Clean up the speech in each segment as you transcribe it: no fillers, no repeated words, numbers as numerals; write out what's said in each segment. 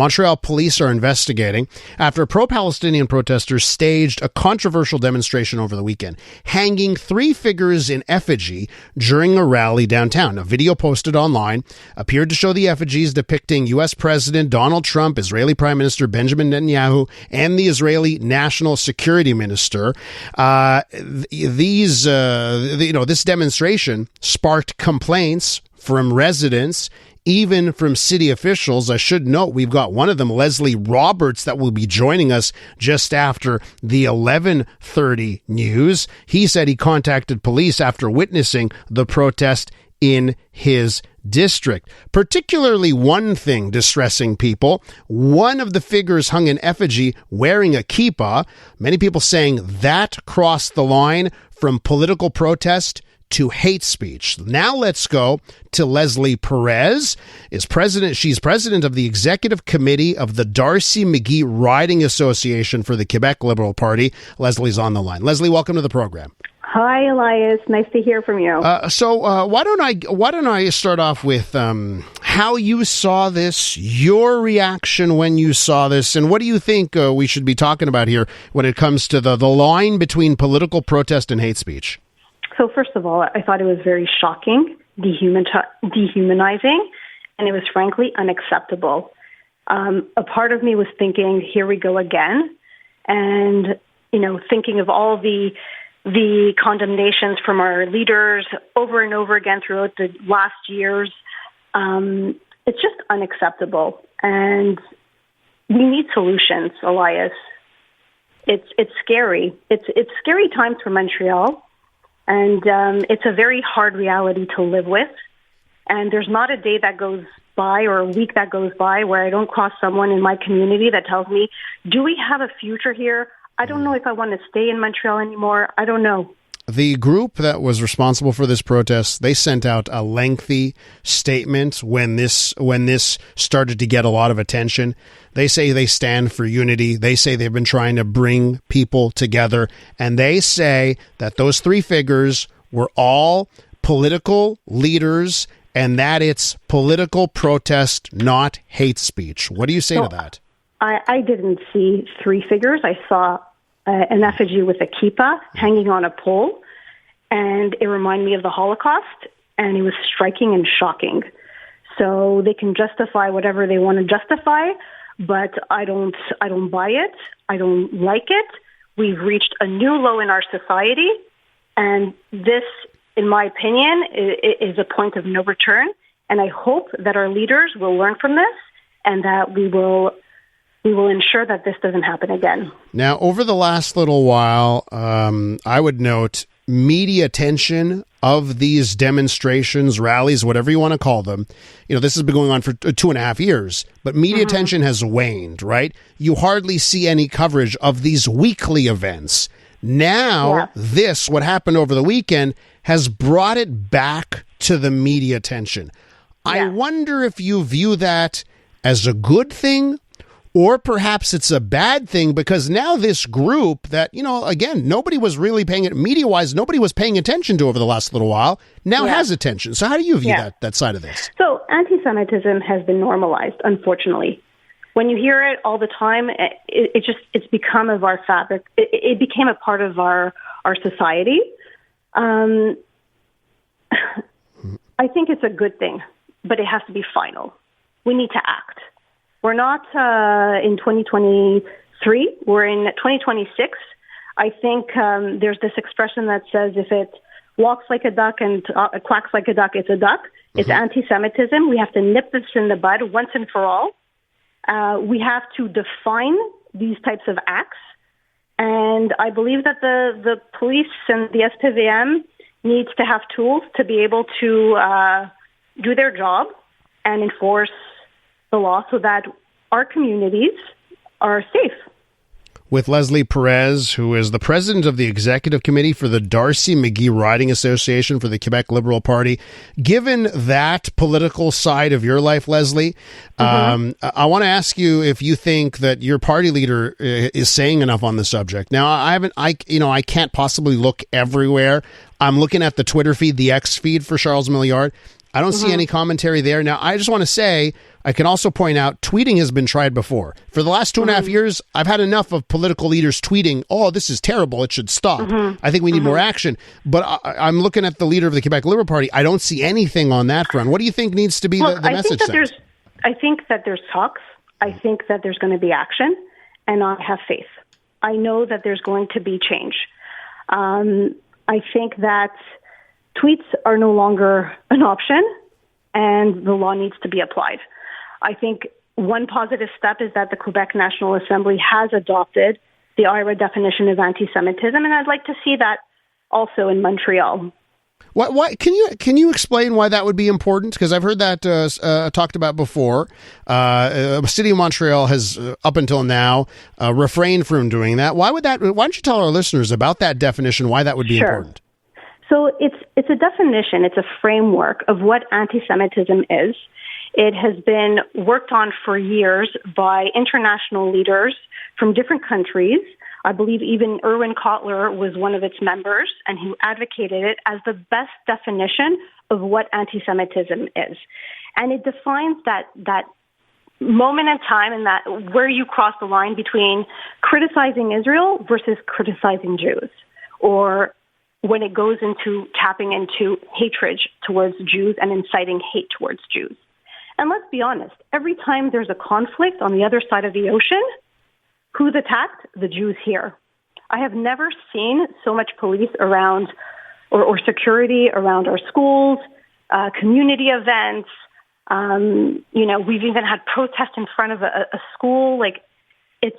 Montreal police are investigating after pro-Palestinian protesters staged a controversial demonstration over the weekend, hanging three figures in effigy during a rally downtown. A video posted online appeared to show the effigies depicting U.S. President Donald Trump, Israeli Prime Minister Benjamin Netanyahu, and the Israeli National Security Minister. This demonstration sparked complaints from residents, even from city officials. I should note we've got one of them, Leslie Roberts, that will be joining us just after the 11:30 news. He said he contacted police after witnessing the protest in his district. Particularly one thing distressing people: one of the figures hung in effigy wearing a kippah. Many people saying that crossed the line from political protest to hate speech. Now let's go to Leslie Perez. She's president of the executive committee of the Darcy McGee Riding Association for the Quebec Liberal Party. Leslie's on the line. Leslie, welcome to the program. Hi, Elias. Nice to hear from you. Why don't I start off with how you saw this, your reaction when you saw this, and what do you think we should be talking about here when it comes to the line between political protest and hate speech? So first of all, I thought it was very shocking, dehumanizing, and it was frankly unacceptable. A part of me was thinking, here we go again. And, thinking of all the condemnations from our leaders over and over again throughout the last years. It's just unacceptable. And we need solutions, Elias. It's scary. It's scary times for Montreal. And it's a very hard reality to live with. And there's not a day that goes by or a week that goes by where I don't cross someone in my community that tells me, do we have a future here? I don't know if I want to stay in Montreal anymore. I don't know. The group that was responsible for this protest, they sent out a lengthy statement when this started to get a lot of attention. They say they stand for unity. They say they've been trying to bring people together. And they say that those three figures were all political leaders and that it's political protest, not hate speech. What do you say to that? I didn't see three figures. I saw an effigy with a kippah hanging on a pole, and it reminded me of the Holocaust, and it was striking and shocking. So they can justify whatever they want to justify, but I don't buy it. I don't like it. We've reached a new low in our society, and this, in my opinion, is a point of no return. And I hope that our leaders will learn from this, and that we will ensure that this doesn't happen again. Now, over the last little while, I would note media attention of these demonstrations, rallies, whatever you want to call them. This has been going on for 2.5 years, but media attention has waned, right? You hardly see any coverage of these weekly events. Now, what happened over the weekend has brought it back to the media attention. I wonder if you view that as a good thing, or perhaps it's a bad thing, because now this group that, again, nobody was really paying it media-wise, nobody was paying attention to over the last little while, now has attention. So how do you view that side of this? So anti-Semitism has been normalized, unfortunately. When you hear it all the time, it's become of our fabric. It became a part of our society. I think it's a good thing, but it has to be final. We need to act. We're not in 2023. We're in 2026. I think there's this expression that says if it walks like a duck and quacks like a duck, it's a duck. It's anti-Semitism. We have to nip this in the bud once and for all. We have to define these types of acts. And I believe that the police and the SPVM needs to have tools to be able to do their job and enforce the law so that our communities are safe. With Leslie Perez, who is the president of the executive committee for the Darcy McGee Riding Association for the Quebec Liberal Party. Given that political side of your life, Leslie, I want to ask you if you think that your party leader is saying enough on the subject. Now, I can't possibly look everywhere. I'm looking at the Twitter feed, the X feed for Charles Milliard. I don't see any commentary there. Now, I just want to say, I can also point out tweeting has been tried before. For the last 2.5 years, I've had enough of political leaders tweeting, "Oh, this is terrible. It should stop. I think we need more action." But I'm looking at the leader of the Quebec Liberal Party. I don't see anything on that front. What do you think needs to be the message sent? I think that there's talks. I think that there's going to be action, and I have faith. I know that there's going to be change. I think that tweets are no longer an option, and the law needs to be applied. I think one positive step is that the Quebec National Assembly has adopted the IRA definition of anti-Semitism, and I'd like to see that also in Montreal. Why can you explain why that would be important? Because I've heard that talked about before. The city of Montreal has, up until now, refrained from doing that. Why don't you tell our listeners about that definition? Why that would be important? So it's a definition. It's a framework of what anti-Semitism is. It has been worked on for years by international leaders from different countries. I believe even Erwin Kotler was one of its members, and he advocated it as the best definition of what anti-Semitism is. And it defines that moment in time and that where you cross the line between criticizing Israel versus criticizing Jews, or when it goes into tapping into hatred towards Jews and inciting hate towards Jews. And let's be honest, every time there's a conflict on the other side of the ocean, who's attacked? The Jews here. I have never seen so much police around or security around our schools, community events. We've even had protests in front of a school. Like it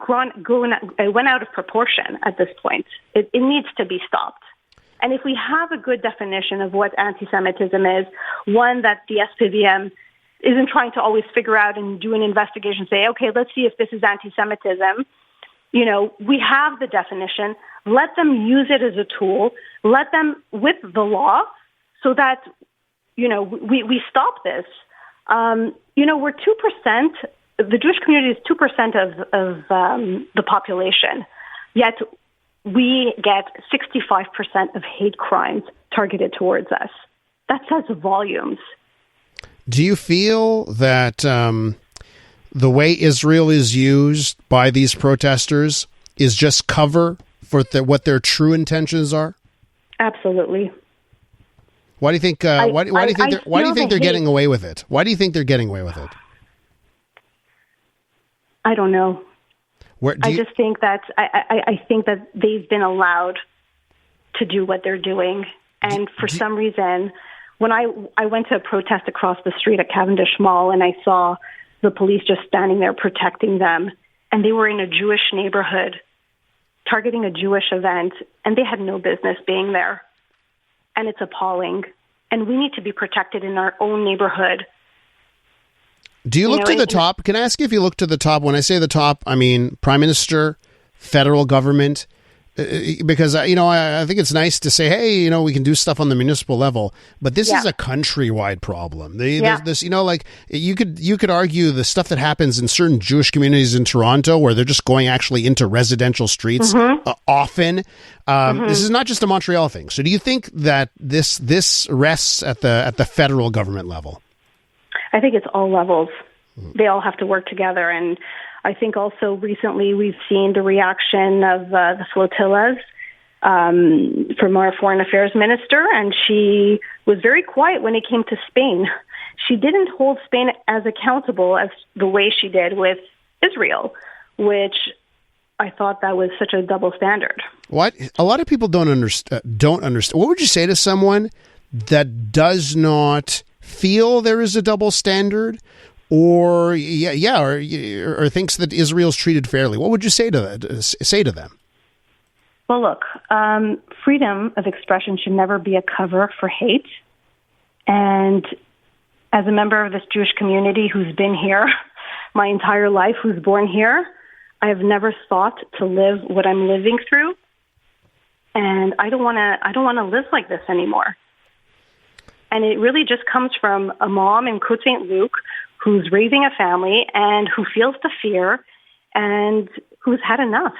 went out of proportion at this point. It needs to be stopped. And if we have a good definition of what anti-Semitism is, one that the SPVM isn't trying to always figure out and do an investigation, say, okay, let's see if this is anti-Semitism. We have the definition. Let them use it as a tool. Let them with the law so that, we stop this. We're 2%. The Jewish community is 2% of the population, yet we get 65% of hate crimes targeted towards us. That says volumes. Do you feel that the way Israel is used by these protesters is just cover for what their true intentions are? Absolutely. Why do you think? Why do you think they're getting away with it? Why do you think they're getting away with it? I don't know. I just think that I think that they've been allowed to do what they're doing, and for some reason, when I went to a protest across the street at Cavendish Mall, and I saw the police just standing there protecting them, and they were in a Jewish neighborhood, targeting a Jewish event, and they had no business being there, and it's appalling. And we need to be protected in our own neighborhood. Do you look to the top? Can I ask you if you look to the top? When I say the top, I mean Prime Minister, federal government, because, I think it's nice to say, hey, we can do stuff on the municipal level, but this is a countrywide problem. There's this, you could argue the stuff that happens in certain Jewish communities in Toronto where they're just going actually into residential streets often. This is not just a Montreal thing. So do you think that this rests at the federal government level? I think it's all levels. They all have to work together. And I think also recently we've seen the reaction of the flotillas from our foreign affairs minister, and she was very quiet when it came to Spain. She didn't hold Spain as accountable as the way she did with Israel, which I thought that was such a double standard. What a lot of people don't understand. What would you say to someone that does not feel there is a double standard, or thinks that Israel's treated fairly? What would you say to them? Well, look, freedom of expression should never be a cover for hate. And as a member of this Jewish community who's been here my entire life, who's born here, I have never thought to live what I'm living through, and I don't want to live like this anymore. And it really just comes from a mom in Côte Saint-Luc who's raising a family and who feels the fear and who's had enough.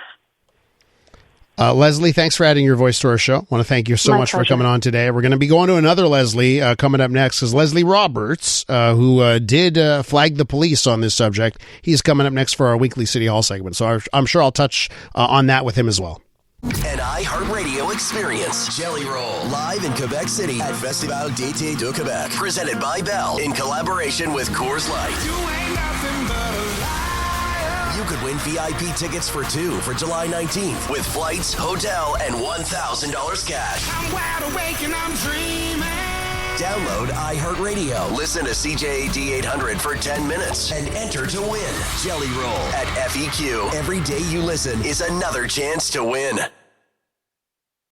Leslie, thanks for adding your voice to our show. I want to thank you so much for coming on today. We're going to be going to another Leslie coming up next, because Leslie Roberts, who did flag the police on this subject, he's coming up next for our weekly City Hall segment. So I'm sure I'll touch on that with him as well. An iHeartRadio experience. Jelly Roll, live in Quebec City at Festival d'été de Québec. Presented by Bell in collaboration with Coors Light. You ain't nothing but a liar. You could win VIP tickets for 2 for July 19th with flights, hotel, and $1,000 cash. I'm wide awake and I'm dreaming. Download iHeartRadio. Listen to CJAD 800 for 10 minutes and enter to win. Jelly Roll at FEQ. Every day you listen is another chance to win.